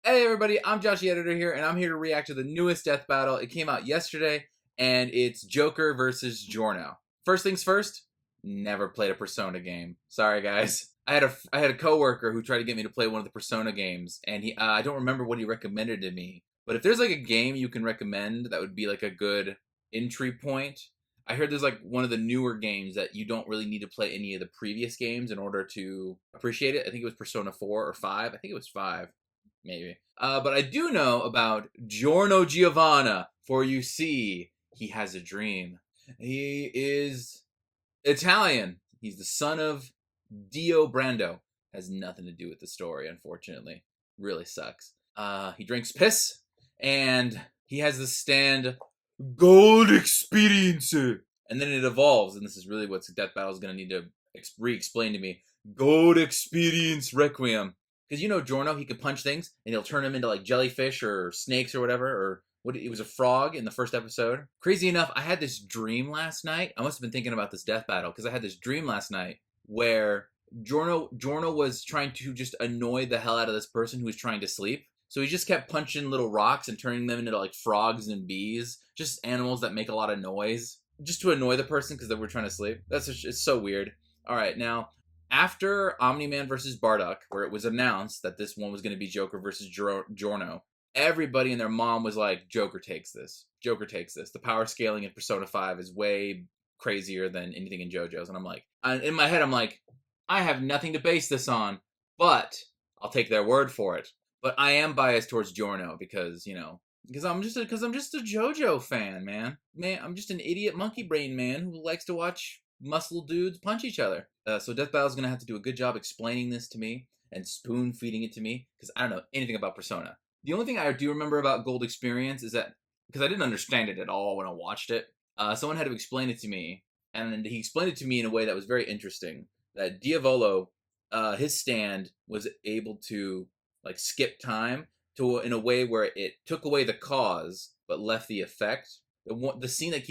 Hey everybody, I'm Joshtheeditor here, and I'm here to react to the newest death battle. It came out yesterday, and it's Joker versus Giorno. First things first, never played a Persona game. Sorry guys. I had a coworker who tried to get me to play one of the Persona games, and I don't remember what he recommended to me. But if there's like a game you can recommend that would be like a good entry point, I heard there's like one of the newer games that you don't really need to play any of the previous games in order to appreciate it. I think it was Persona 4 or 5. I think it was 5. Maybe. But I do know about Giorno Giovanna, for you see, he has a dream. He is Italian. He's the son of Dio Brando. Has nothing to do with the story, unfortunately. Really sucks. He drinks piss, and he has the stand Gold Experience. And then it evolves, and this is really what Death Battle is going to need to re-explain to me. Gold Experience Requiem. Because you know Giorno, he could punch things, and he'll turn them into like jellyfish or snakes or whatever, or what? It was a frog in the first episode. Crazy enough, I had this dream last night. I must have been thinking about this death battle, because I had this dream last night where Giorno was trying to just annoy the hell out of this person who was trying to sleep. So he just kept punching little rocks and turning them into like frogs and bees, just animals that make a lot of noise, just to annoy the person because they were trying to sleep. It's so weird. All right, now, after Omni-Man versus Bardock, where it was announced that this one was going to be Joker versus Giorno, everybody and their mom was like, Joker takes this. Joker takes this. The power scaling in Persona 5 is way crazier than anything in JoJo's. And I'm like, in my head, I'm like, I have nothing to base this on, but I'll take their word for it. But I am biased towards Giorno because, you know, because I'm just a JoJo fan, man. I'm just an idiot monkey brain man who likes to watch muscle dudes punch each other. So Death Battle's gonna have to do a good job explaining this to me and spoon feeding it to me because I don't know anything about Persona. The only thing I do remember about Gold Experience is that, because I didn't understand it at all when I watched it, someone had to explain it to me, and he explained it to me in a way that was very interesting. That Diavolo, his stand was able to like skip time in a way where it took away the cause but left the effect. The scene that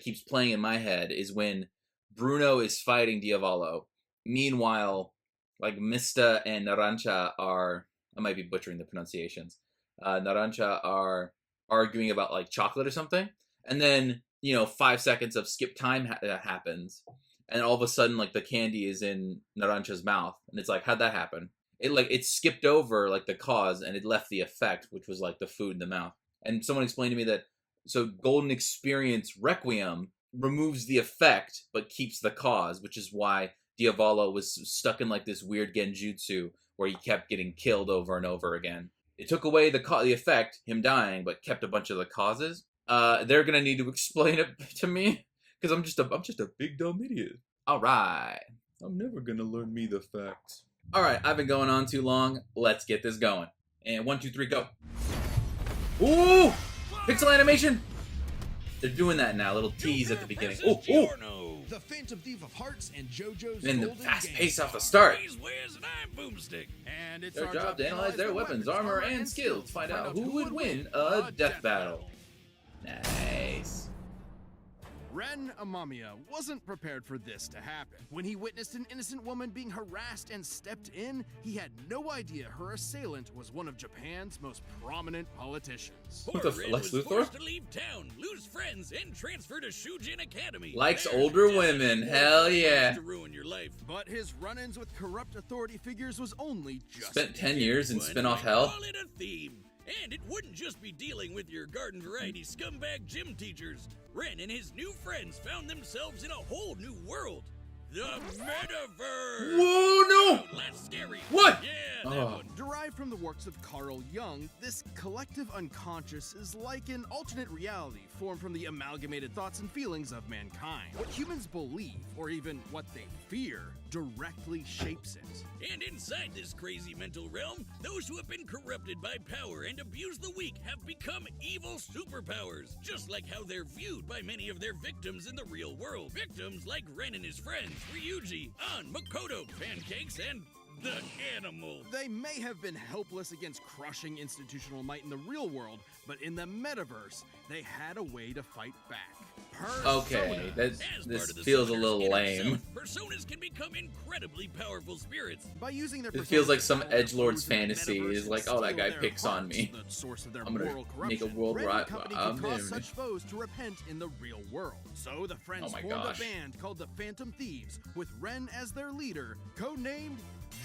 keeps playing in my head is when Bruno is fighting Diavolo. Meanwhile, like Mista and Narancia are, I might be butchering the pronunciations, Narancia are arguing about like chocolate or something. And then, 5 seconds of skip time happens. And all of a sudden, like the candy is in Narancia's mouth. And it's like, how'd that happen? It skipped over like the cause and it left the effect, which was like the food in the mouth. And someone explained to me that, so Golden Experience Requiem removes the effect but keeps the cause, which is why Diavolo was stuck in like this weird genjutsu where he kept getting killed over and over again. It took away the effect, him dying, but kept a bunch of the causes. They're gonna need to explain it to me because I'm just a big dumb idiot. All right, I'm never gonna learn me the facts. All right, I've been going on too long. Let's get this going. And 1, 2, 3, go. Ooh, pixel animation. They're doing that now. Little tease at the beginning. Oh, oh. The Phantom Thief of Hearts and JoJo's And the fast pace off the start. And it's their job to analyze their weapons, armor, and skills to find out who would win a death battle. Nice. Ren Amamiya wasn't prepared for this to happen. When he witnessed an innocent woman being harassed and stepped in, he had no idea her assailant was one of Japan's most prominent politicians. What the Lex Luthor? Forced to leave town, lose friends, and transfer to Shujin Academy. Likes older women, hell yeah. To ruin your life. But his run-ins with corrupt authority figures was only just spent 10 years in spin-off hell. Call it a theme. And it wouldn't just be dealing with your garden variety scumbag gym teachers. Ren and his new friends found themselves in a whole new world. The Metaverse! Whoa, no! Oh, that's scary. What? Yeah, that one. Derived from the works of Carl Jung, this collective unconscious is like an alternate reality formed from the amalgamated thoughts and feelings of mankind. What humans believe, or even what they fear, directly shapes it. And inside this crazy mental realm, those who have been corrupted by power and abused the weak have become evil superpowers, just like how they're viewed by many of their victims in the real world. Victims like Ren and his friends, Ryuji, An, Makoto, Pancakes, and the animal. They may have been helpless against crushing institutional might in the real world, but in the metaverse, they had a way to fight back. Okay, As this part of the feels a summoner's little inner lame. self, personas can become incredibly powerful spirits. By using their It feels like personas some to edgelord's oppose the fantasy metaverse is and like, oh, that steal guy their picks on hearts, me. the source of their I'm gonna moral make a corruption. world Ren right. Company can cause such foes to repent in the real world. So the friends Oh my formed gosh. a band called the Phantom Thieves, with Ren as their leader, codenamed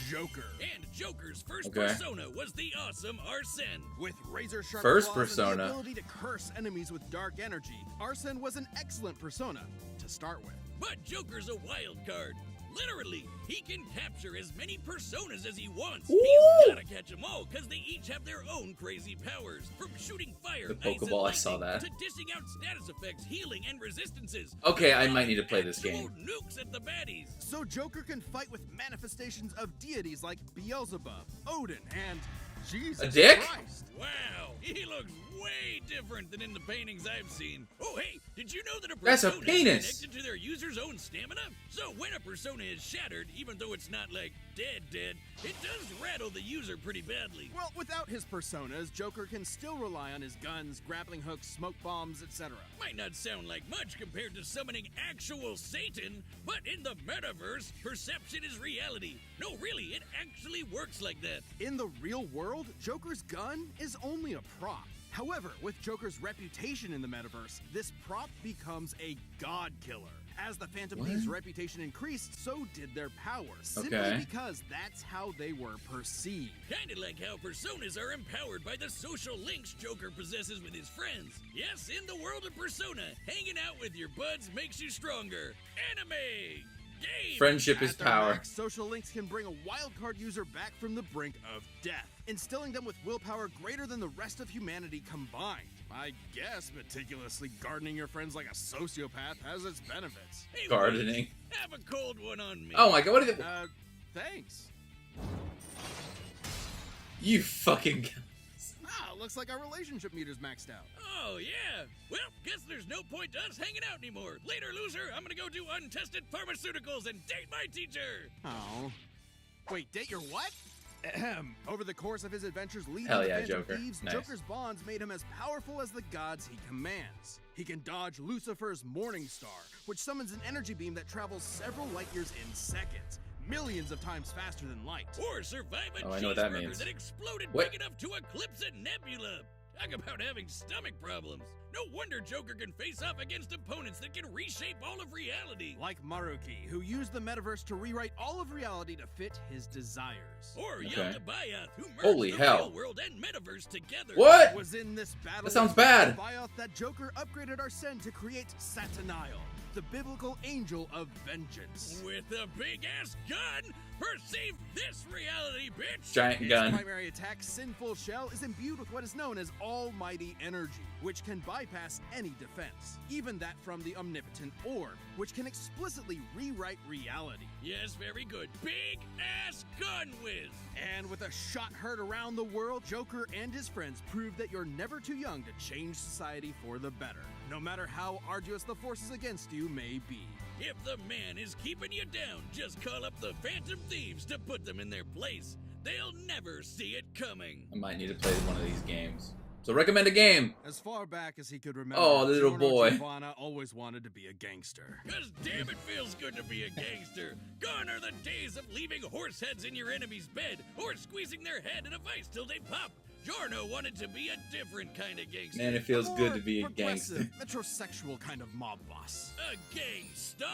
Joker. And Joker's first Okay. persona was the awesome Arsene. With razor-sharp First claws and persona. the ability to curse enemies with dark energy, Arsene was an excellent persona to start with. But Joker's a wild card. Literally, he can capture as many personas as he wants. Woo! He's gotta catch them all, because they each have their own crazy powers. From shooting fire, The ice, and Pokeball, I saw lightning, that. to dishing out status effects, healing, and resistances. Okay, I might need to play this Actual game. nukes at the baddies. So Joker can fight with manifestations of deities like Beelzebub, Odin, and Jesus A dick? Christ. Wow, he looks way different than in the paintings I've seen. Oh, hey, did you know that a That's a persona penis. is connected to their user's own stamina? So when a persona is shattered, even though it's not like dead, it does rattle the user pretty badly. Well, without his personas, Joker can still rely on his guns, grappling hooks, smoke bombs, etc. Might not sound like much compared to summoning actual Satan, but in the metaverse, perception is reality. No, really, it actually works like that. In the real world, Joker's gun is only a prop. However, with Joker's reputation in the metaverse, this prop becomes a god killer. As the Phantom What? Thieves' reputation increased, so did their power, simply Okay. because that's how they were perceived. Kinda like how personas are empowered by the social links Joker possesses with his friends. Yes, in the world of Persona, hanging out with your buds makes you stronger. Anime! Game! Friendship is At their power. max, social links can bring a wildcard user back from the brink of death, instilling them with willpower greater than the rest of humanity combined. I guess meticulously gardening your friends like a sociopath has its benefits. Hey, Gardening. wait, have a cold one on me. Oh my god, what is it? Thanks. You fucking... Ah, looks like our relationship meter's maxed out. Oh, yeah. Well, guess there's no point to us hanging out anymore. Later, loser, I'm gonna go do untested pharmaceuticals and date my teacher. Oh. Wait, date your what? Ahem. Over the course of his adventures leading Hell the yeah, Phantom Joker. Thieves, Nice. Joker's bonds made him as powerful as the gods he commands. He can dodge Lucifer's Morning Star, which summons an energy beam that travels several light years in seconds, millions of times faster than light. Or survive a Oh, I know what that cheeseburger means. that exploded What? big enough to eclipse a nebula. Talk about having stomach problems. No wonder Joker can face off against opponents that can reshape all of reality. Like Maruki, who used the metaverse to rewrite all of reality to fit his desires. Or Okay. Yalta Bayoth, who merged Holy the hell. real world and metaverse together. What? It was in this battle That sounds with bad. Bayoth that Joker upgraded Arsene to create Sataniel, the biblical angel of vengeance. With a big-ass gun, perceive this reality, bitch! Giant His gun. primary attack, Sinful Shell, is imbued with what is known as almighty energy, which can bypass any defense, even that from the omnipotent orb, which can explicitly rewrite reality. Yes, very good. Big-ass gun whiz! And with a shot heard around the world, Joker and his friends prove that you're never too young to change society for the better, no matter how arduous the forces against you may be. If the man is keeping you down, just call up the Phantom Thieves to put them in their place. They'll never see it coming. I might need to play one of these games. So recommend a game. As far back as he could remember, Oh, the little Giorno boy. Giovanna always wanted to be a gangster. Cause damn it feels good to be a gangster. Gone are the days of leaving horse heads in your enemy's bed or squeezing their head in a vice till they pop. Giorno wanted to be a different kind of gangster. Man, it feels good to More be a gangster. progressive, metrosexual kind of mob boss. A gang star.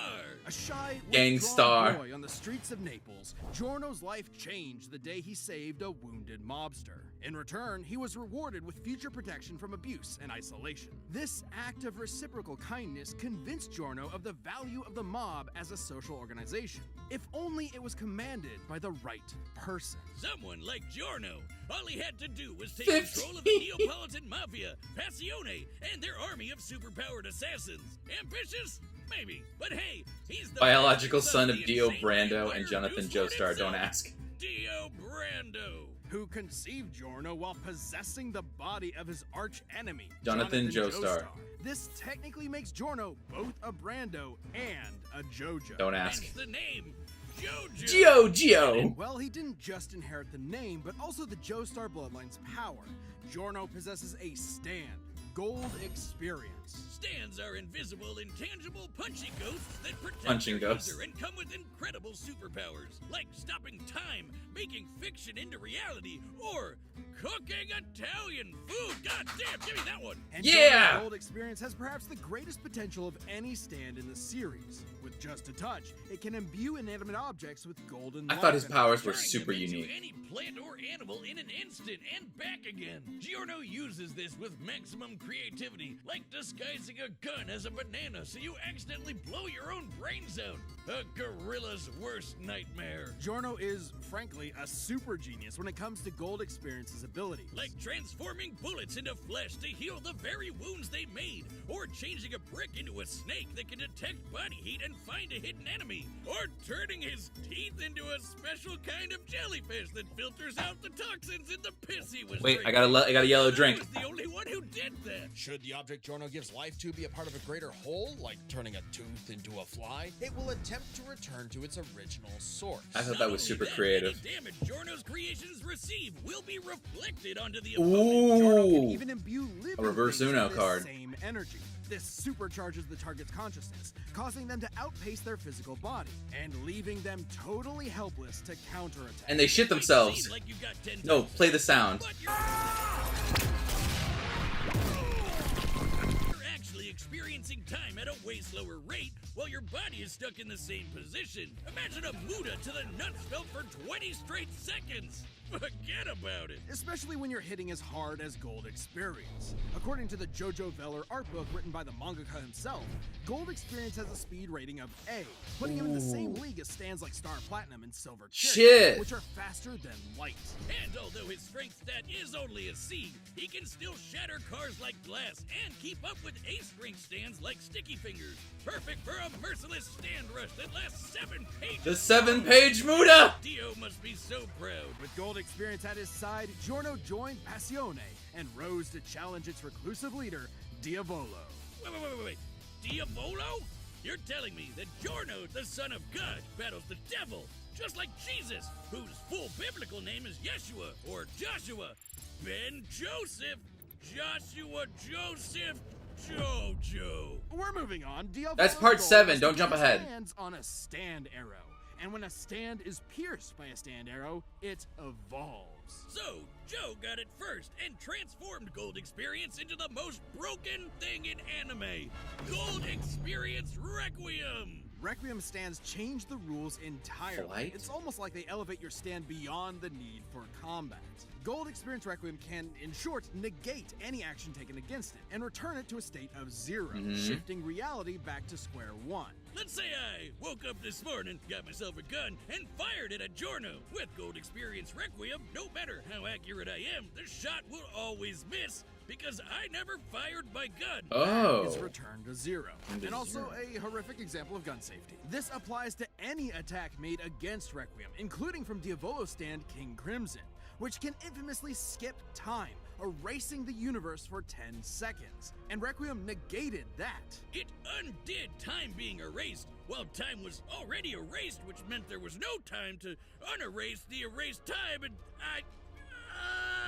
A shy, Gangstar. withdrawn boy on the streets of Naples, Giorno's life changed the day he saved a wounded mobster. In return, he was rewarded with future protection from abuse and isolation. This act of reciprocal kindness convinced Giorno of the value of the mob as a social organization, if only it was commanded by the right person. Someone like Giorno. All he had to do was take 50. control of the Neapolitan Mafia, Passione, and their army of superpowered assassins. Ambitious? Maybe. But hey, he's the Biological son of the Dio insane Brando vampire and Jonathan Goose Lord Joestar. Don't himself, ask. Dio Brando. Who conceived Giorno while possessing the body of his arch enemy, Jonathan Joestar. This technically makes Giorno both a Brando and a JoJo. Don't ask. Hence the name. Jojo. Gio. Well, he didn't just inherit the name, but also the Joestar bloodline's power. Giorno possesses a stand, gold experience. Stands are invisible, intangible punching ghosts that protect Punching their ghosts. user and come with incredible superpowers, like stopping time, making fiction into reality, or cooking Italian food. God damn, give me that one. And Yeah! Giorno's gold experience has perhaps the greatest potential of any stand in the series. With just a touch, it can imbue inanimate objects with golden I thought his life powers were Turning super them into unique. any plant or animal in an instant and back again. Giorno uses this with maximum creativity, like disguising a gun as a banana so you accidentally blow your own brains out. A gorilla's worst nightmare. Giorno is, frankly, a super genius when it comes to gold experience's abilities. Like transforming bullets into flesh to heal the very wounds they made, or changing a brick into a snake that can detect body heat and find a hidden enemy, or turning his teeth into a special kind of jellyfish that filters out the toxins in the piss he was Wait, I drinking. got a yellow I drink. was the only one who did that. Should the object Giorno gives life to be a part of a greater whole, like turning a tooth into a fly, it will attempt to return to its original source. I thought Not that was only super that, creative. Any damage Giorno's creations receive will be reflected onto the Giorno can Ooh. even imbue living A reverse things Uno with this card. same energy. This supercharges the target's consciousness, causing them to outpace their physical body, and leaving them totally helpless to counterattack. And they shit themselves. Seem like you got 10 No, times play the sound. But you're actually experiencing time at a way slower rate while your body is stuck in the same position. Imagine a Muda to the nuts felt for 20 straight seconds. Forget about it. Especially when you're hitting as hard as Gold Experience. According to the Jojo Veller art book written by the mangaka himself, Gold Experience has a speed rating of A, putting him in the same league as stands like Star Platinum and Silver Cherry, Shit. which are faster than light. And although his strength stat is only a C, he can still shatter cars like glass and keep up with A-strength stands like Sticky Fingers. Perfect for a merciless stand rush that lasts 7 pages. The 7-page Muda! Dio must be so proud. With Gold Experience at his side, Giorno joined Passione and rose to challenge its reclusive leader, Diavolo. Wait. Diavolo? You're telling me that Giorno, the son of God, battles the devil, just like Jesus, whose full biblical name is Yeshua, or Joshua, Ben Joseph, Joshua Joseph, Jojo. We're moving on. Diavolo's That's part goal 7, is don't to jump pierce ahead. Stands on a stand arrow. And when a stand is pierced by a stand arrow, it evolves. So, Joe got it first and transformed Gold Experience into the most broken thing in anime. Gold Experience Requiem. Requiem stands change the rules entirely. Flight? It's almost like they elevate your stand beyond the need for combat. Gold Experience Requiem can, in short, negate any action taken against it and return it to a state of 0, shifting reality back to square one. Let's say I woke up this morning, got myself a gun, and fired it at Giorno. With Gold Experience Requiem, no matter how accurate I am, the shot will always miss because I never fired my gun. Oh. Is returned to 0. Into And also 0. a horrific example of gun safety. This applies to any attack made against Requiem, including from Diavolo's stand King Crimson, which can infamously skip time, erasing the universe for 10 seconds. And Requiem negated that. It undid time being erased, while time was already erased, which meant there was no time to unerase the erased time, and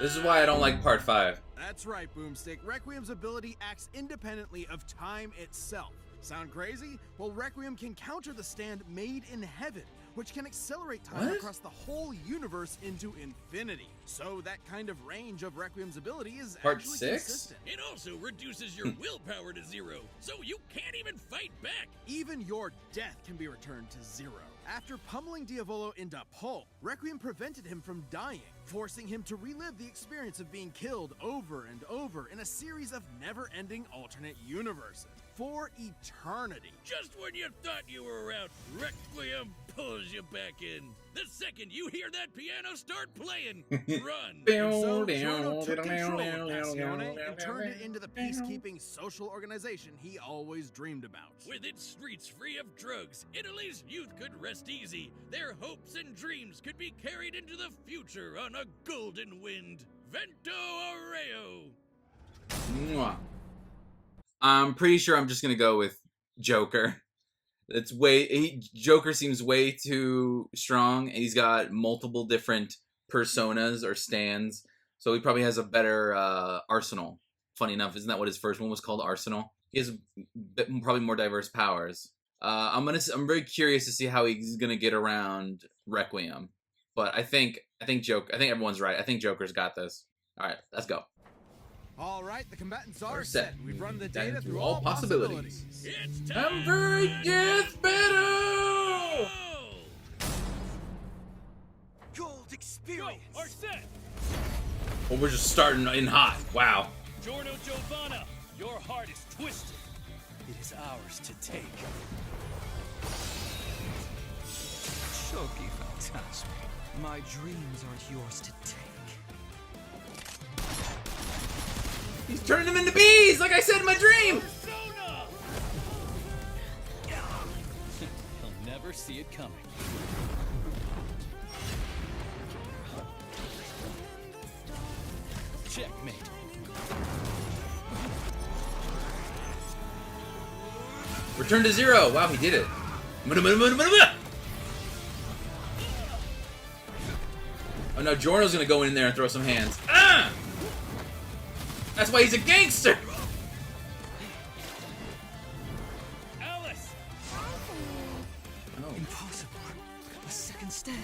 This is why I don't like part 5. That's right, Boomstick. Requiem's ability acts independently of time itself. Sound crazy? Well, Requiem can counter the stand made in heaven, which can accelerate time What? across the whole universe into infinity. So that kind of range of Requiem's ability is Part actually 6? consistent. It also reduces your willpower to 0, so you can't even fight back. Even your death can be returned to 0. After pummeling Diavolo into pulp, Requiem prevented him from dying, forcing him to relive the experience of being killed over and over in a series of never-ending alternate universes for eternity. Just when you thought you were out, Requiem pulls you back in. The second you hear that piano start playing, run. And so Giorno took control of Passione and turned it into the peacekeeping social organization he always dreamed about. With its streets free of drugs, Italy's youth could rest easy. Their hopes and dreams could be carried into the future on a golden wind. Vento Areo. Mwah. I'm pretty sure I'm just gonna go with Joker. Joker seems way too strong, and he's got multiple different personas or stands, so he probably has a better arsenal. Funny enough, isn't that what his first one was called, Arsenal? He has probably more diverse powers. I'm very curious to see how he's gonna get around Requiem, but I think everyone's right. I think Joker's got this. All right, let's go. All right, the combatants are set. set. We've run the data Data through all possibilities. It's time. I'm very death battle. Oh! Gold experience. Are set. Well, we're just starting in hot. Wow. Giorno Giovanna, your heart is twisted. It is ours to take. Shoki Fantasma. My dreams are yours to take. He's turning them into bees, like I said in my dream. Persona! He'll never see it coming. Checkmate. Return to zero. Wow, he did it. Oh no, Giorno's gonna go in there and throw some hands. Ah! That's why he's a gangster. Alice! Oh. Impossible. A second stand.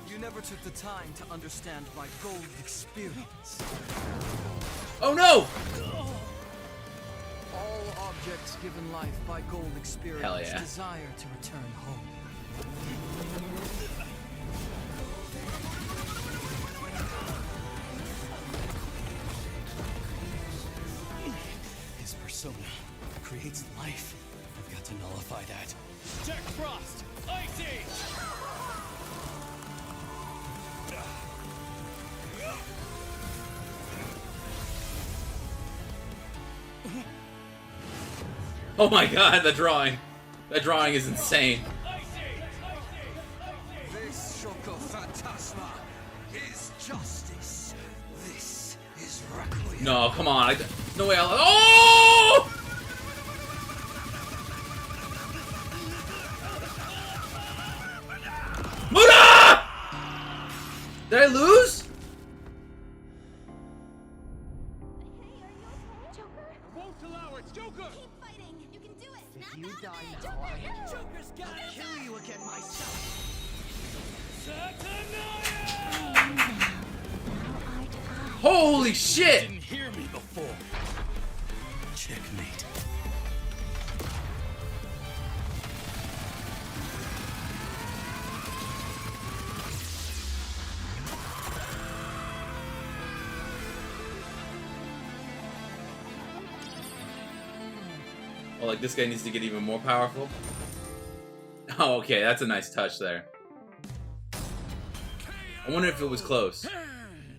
You never took the time to understand my gold experience. Oh no! All objects given life by gold experience Hell yeah. desire to return home. His persona creates life. I've got to nullify that. Jack Frost! Ice Age! Oh my god, the drawing. That drawing is insane. Ice Age! Ice Age! This Shoko Phantasma is justice. This is Requiem. No, come on. No way. Oh! Muda! Did I lose? Joker? Won't allow it, Joker! Keep fighting. You can do it. If you die now, Joker! Joker's gonna kill you again myself. Holy shit! Didn't hear me before. Checkmate. Well, like this guy needs to get even more powerful. Oh, okay, that's a nice touch there. I wonder if it was close.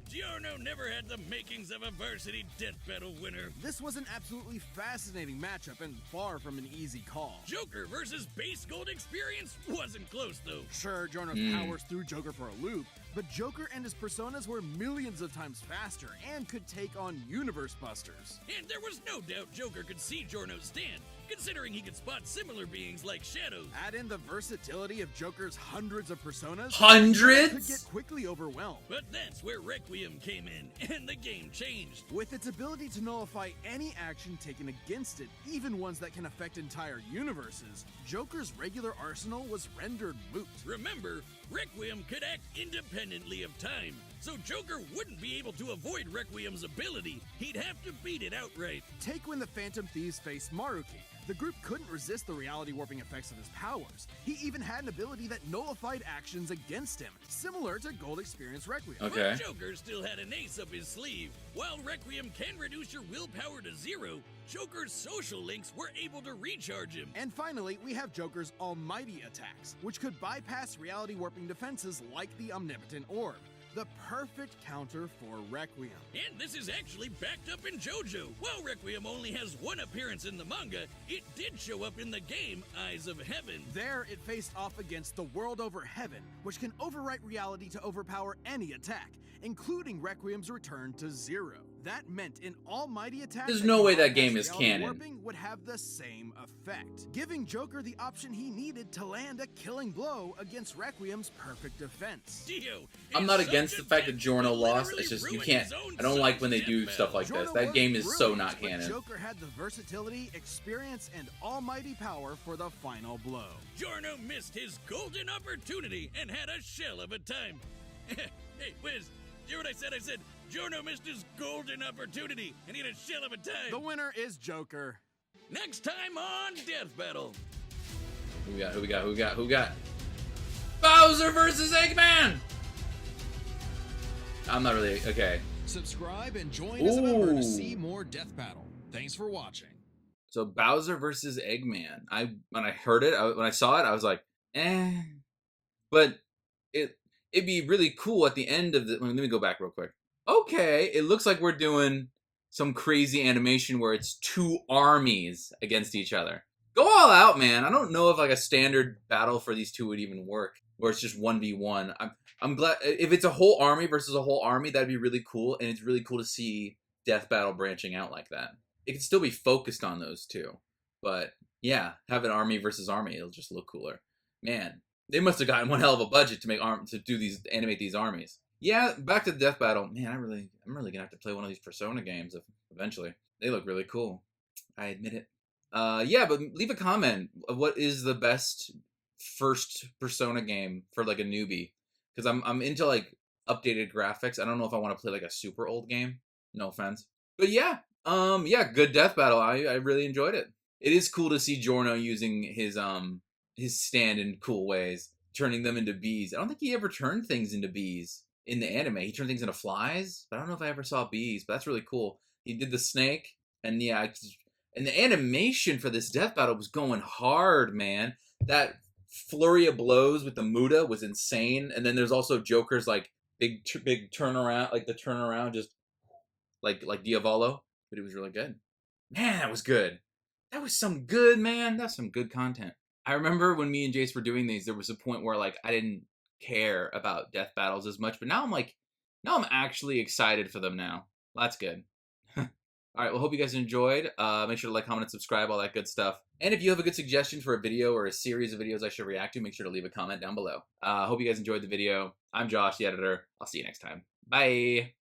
Giorno never had the makings of a varsity death battle winner. This was an absolutely fascinating matchup and far from an easy call. Joker versus base gold experience wasn't close though. Sure, Giorno's powers threw Joker for a loop, but Joker and his personas were millions of times faster and could take on universe busters. And there was no doubt Joker could see Giorno's stand, considering he could spot similar beings like shadows. Add in the versatility of Joker's hundreds of personas, Hundreds? could get quickly overwhelmed. But that's where Requiem came in, and the game changed. With its ability to nullify any action taken against it, even ones that can affect entire universes, Joker's regular arsenal was rendered moot. Remember, Requiem could act independently of time, so Joker wouldn't be able to avoid Requiem's ability. He'd have to beat it outright. Take when the Phantom Thieves faced Maruki. The group couldn't resist the reality warping effects of his powers. He even had an ability that nullified actions against him, similar to Gold Experience Requiem. Okay. But Joker still had an ace up his sleeve. While Requiem can reduce your willpower to 0, Joker's social links were able to recharge him. And finally, we have Joker's almighty attacks, which could bypass reality warping defenses like the Omnipotent Orb. the perfect counter for Requiem. And this is actually backed up in JoJo. While Requiem only has one appearance in the manga, it did show up in the game Eyes of Heaven. There, it faced off against the world over heaven, which can overwrite reality to overpower any attack, including Requiem's return to zero. That meant an almighty attack. There's no way that game is canon. Warping would have the same effect, giving Joker the option he needed to land a killing blow against Requiem's perfect defense. Dio I'm is not such against a the fact that bitch Giorno who lost. literally It's just you ruined can't. his own I don't like son's when they death do battle. stuff like Giorno this. That was game is so brilliant, not but canon. Joker had the versatility, experience, and almighty power for the final blow. Giorno missed his golden opportunity and had a shell of a time. Hey, Wiz, hear what I said? I said Giorno missed his golden opportunity and he had a shell of a time. The winner is Joker. Next time on Death Battle. Who we got? Bowser versus Eggman! I'm not really, okay. Subscribe and join as a member Ooh. to see more Death Battle. Thanks for watching. So Bowser versus Eggman. When I heard it, when I saw it, I was like, eh. But it'd be really cool at the end of the, let me go back real quick. Okay, it looks like we're doing some crazy animation where it's two armies against each other. Go all out, man. I don't know if like a standard battle for these two would even work, where it's just 1v1. I'm glad if it's a whole army versus a whole army, that'd be really cool, and it's really cool to see Death Battle branching out like that. It could still be focused on those two, but yeah, have an army versus army. It'll just look cooler. Man, they must have gotten one hell of a budget to make animate these armies. Yeah, back to Death Battle. Man, I'm really gonna have to play one of these Persona games eventually. They look really cool. I admit it. Yeah, but leave a comment of what is the best first Persona game for like a newbie, because I'm into like updated graphics. I don't know if I want to play like a super old game. No offense, but yeah, good Death Battle. I really enjoyed it. It is cool to see Giorno using his stand in cool ways, turning them into bees. I don't think he ever turned things into bees in the anime. He turned things into flies, but I don't know if I ever saw bees. But that's really cool. He did the snake, and yeah. And the animation for this Death Battle was going hard, man. That flurry of blows with the Muda was insane. And then there's also Joker's like big turnaround, like the turnaround, just like Diavolo. But it was really good. Man, that was good. That was some good, man. That's some good content. I remember when me and Jace were doing these, there was a point where like I didn't care about Death Battles as much, but now I'm actually excited for them now. That's good. All right, well, hope you guys enjoyed. Make sure to like, comment, and subscribe, all that good stuff. And if you have a good suggestion for a video or a series of videos I should react to, make sure to leave a comment down below. Hope you guys enjoyed the video. I'm Josh, the editor. I'll see you next time. Bye.